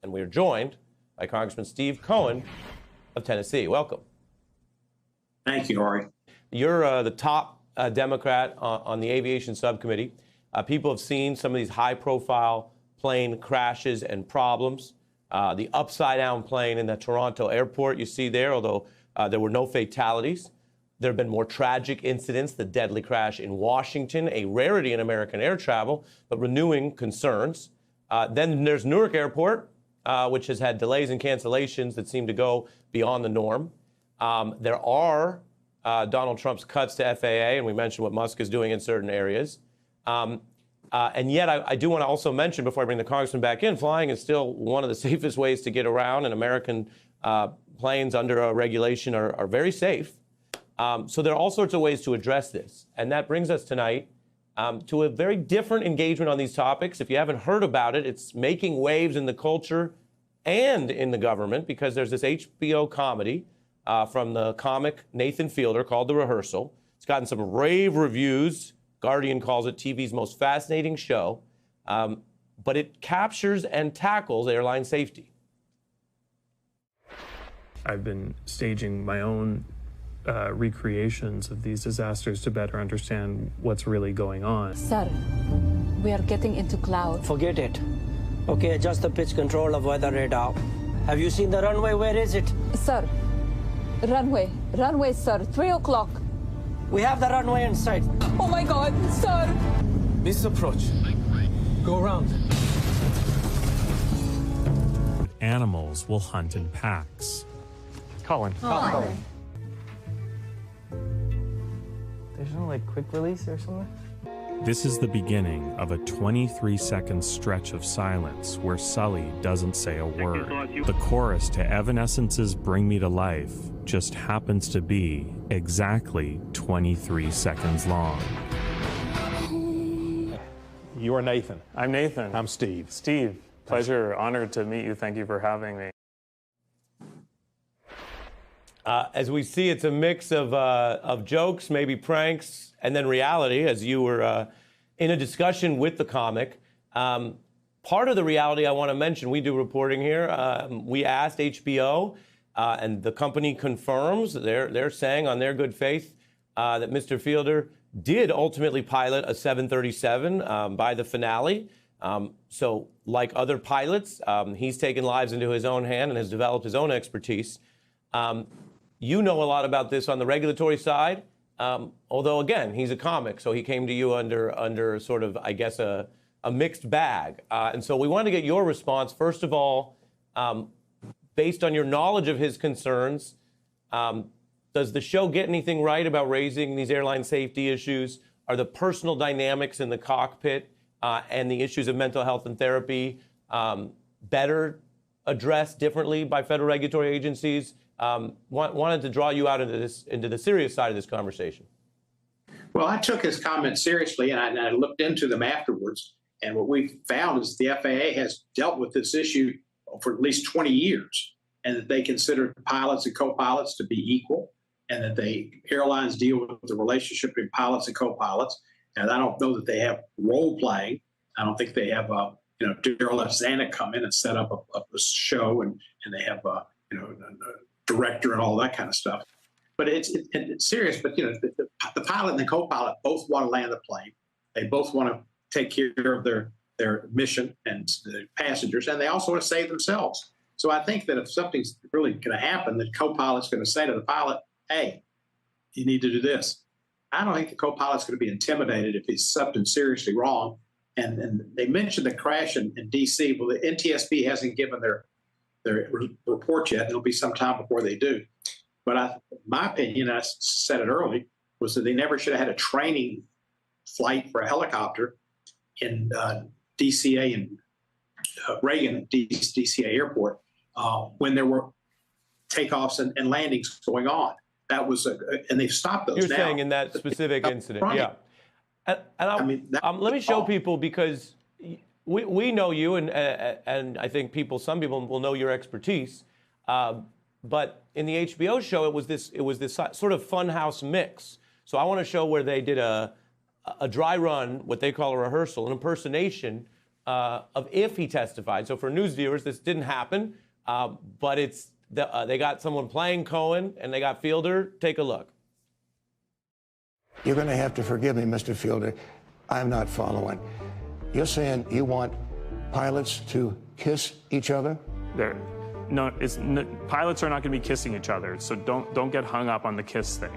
And we are joined by Congressman Steve Cohen of Tennessee. Welcome. Thank you, Ari. You're the top Democrat on the aviation subcommittee. People have seen some of these high-profile plane crashes and problems. The upside-down plane in the Toronto airport you see there, although there were no fatalities. There have been more tragic incidents, the deadly crash in Washington, a rarity in American air travel, but renewing concerns. Then there's Newark Airport, which has had delays and cancellations that seem to go beyond the norm. There are Donald Trump's cuts to FAA, and we mentioned what Musk is doing in certain areas. And yet I do want to also mention, before I bring the congressman back in, flying is still one of the safest ways to get around, and American planes under regulation are very safe. So there are all sorts of ways to address this. And that brings us tonight to a very different engagement on these topics. If you haven't heard about it, it's making waves in the culture and in the government, because there's this HBO comedy from the comic Nathan Fielder called The Rehearsal. It's gotten some rave reviews. Guardian calls it TV's most fascinating show. But it captures and tackles airline safety. I've been staging my own recreations of these disasters to better understand what's really going on. Sir, we are getting into cloud. Forget it. Okay, adjust the pitch control of weather radar. Have you seen the runway? Where is it? Sir, runway, sir, 3 o'clock. We have the runway in sight. Oh my God, sir. Misapproach. Go around. Animals will hunt in packs. Colin. There's no quick release or something? This is the beginning of a 23-second stretch of silence where Sully doesn't say a word. The chorus to Evanescence's Bring Me to Life just happens to be exactly 23 seconds long. You are Nathan. I'm Nathan. I'm Steve. Steve, pleasure, honored to meet you. Thank you for having me. As we see, it's a mix of jokes, maybe pranks, and then reality, as you were in a discussion with the comic. Part of the reality I want to mention, we do reporting here. We asked HBO, and the company confirms, they're saying on their good faith that Mr. Fielder did ultimately pilot a 737 by the finale. So like other pilots, he's taken lives into his own hand and has developed his own expertise. You know a lot about this on the regulatory side, although, again, he's a comic, so he came to you under sort of, I guess, a mixed bag. And so we wanted to get your response. First of all, based on your knowledge of his concerns, does the show get anything right about raising these airline safety issues? Are the personal dynamics in the cockpit and the issues of mental health and therapy better addressed differently by federal regulatory agencies? Wanted to draw you out into the serious side of this conversation. Well, I took his comments seriously, and I looked into them afterwards. And what we found is the FAA has dealt with this issue for at least 20 years, and that they consider pilots and co-pilots to be equal, and that airlines deal with the relationship between pilots and co-pilots. And I don't know that they have role playing. I don't think they have Daryl F. Zanuck come in and set up a show, and they have a director and all that kind of stuff. But it's serious. But the pilot and the co-pilot both want to land the plane. They both want to take care of their mission and the passengers, and they also want to save themselves. So I think that if something's really going to happen, the co-pilot's going to say to the pilot, "Hey, you need to do this." I don't think the co-pilot's going to be intimidated if it's something seriously wrong. And they mentioned the crash in D.C. Well, the NTSB hasn't given their report yet. It'll be some time before they do. But my opinion, I said it early, was that they never should have had a training flight for a helicopter in DCA and Reagan at DCA Airport when there were takeoffs and landings going on. That was, and they've stopped those. You're now. saying in that specific incident, yeah. And let me show people, because we know you, and I think some people will know your expertise. But in the HBO show, it was this sort of funhouse mix. So I want to show where they did a dry run, what they call a rehearsal, an impersonation of if he testified. So for news viewers, this didn't happen, but they got someone playing Cohen and they got Fielder. Take a look. You're going to have to forgive me, Mr. Fielder. I'm not following. You're saying you want pilots to kiss each other? Pilots are not going to be kissing each other, so don't get hung up on the kiss thing.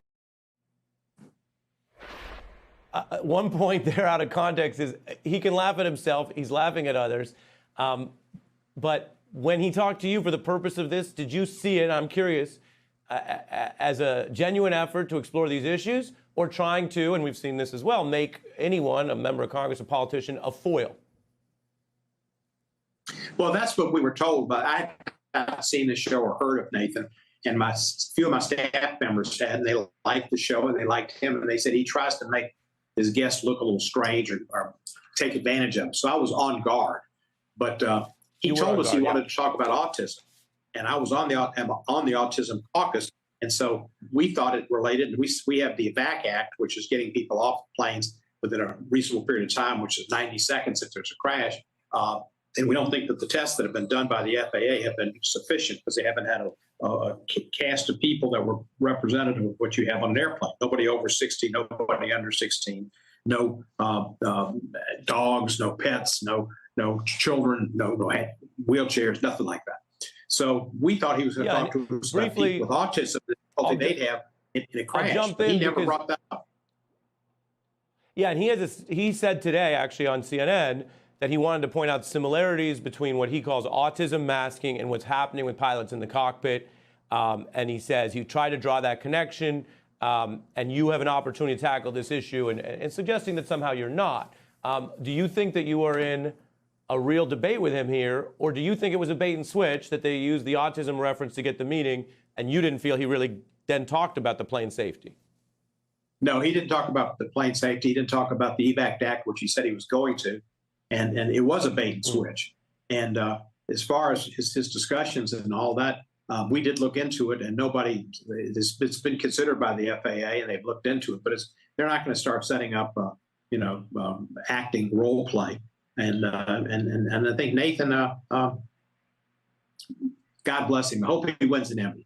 One point there out of context is he can laugh at himself. He's laughing at others. But when he talked to you for the purpose of this, did you see it, I'm curious, as a genuine effort to explore these issues, or trying to, and we've seen this as well, make anyone, a member of Congress, a politician, a foil? Well, that's what we were told, but I haven't seen the show or heard of Nathan. And few of my staff members had, and they liked the show and they liked him. And they said he tries to make his guests look a little strange or take advantage of them. So I was on guard. But he told us he wanted to talk about autism. And I was on the Autism Caucus. And so we thought it related. And we have the EVAC Act, which is getting people off planes within a reasonable period of time, which is 90 seconds if there's a crash. And we don't think that the tests that have been done by the FAA have been sufficient because they haven't had a cast of people that were representative of what you have on an airplane. Nobody over 16, nobody under 16, no dogs, no pets, no children, no wheelchairs, nothing like that. So we thought he was going to talk to us about people with autism, the difficulty they'd have in a crash. But he never brought that up. Yeah, and he said today, actually, on CNN, that he wanted to point out similarities between what he calls autism masking and what's happening with pilots in the cockpit. And he says you try to draw that connection, and you have an opportunity to tackle this issue, and suggesting that somehow you're not. Do you think that you are in a real debate with him here, or do you think it was a bait and switch that they used the autism reference to get the meeting, and you didn't feel he really then talked about the plane safety? No, he didn't talk about the plane safety. He didn't talk about the EVAC Act, which he said he was going to. And it was a bait and switch. And as far as his discussions and all that, we did look into it, and it's been considered by the FAA, and they've looked into it. But they're not going to start setting up, acting role play. And I think Nathan, God bless him. I hope he wins an Emmy.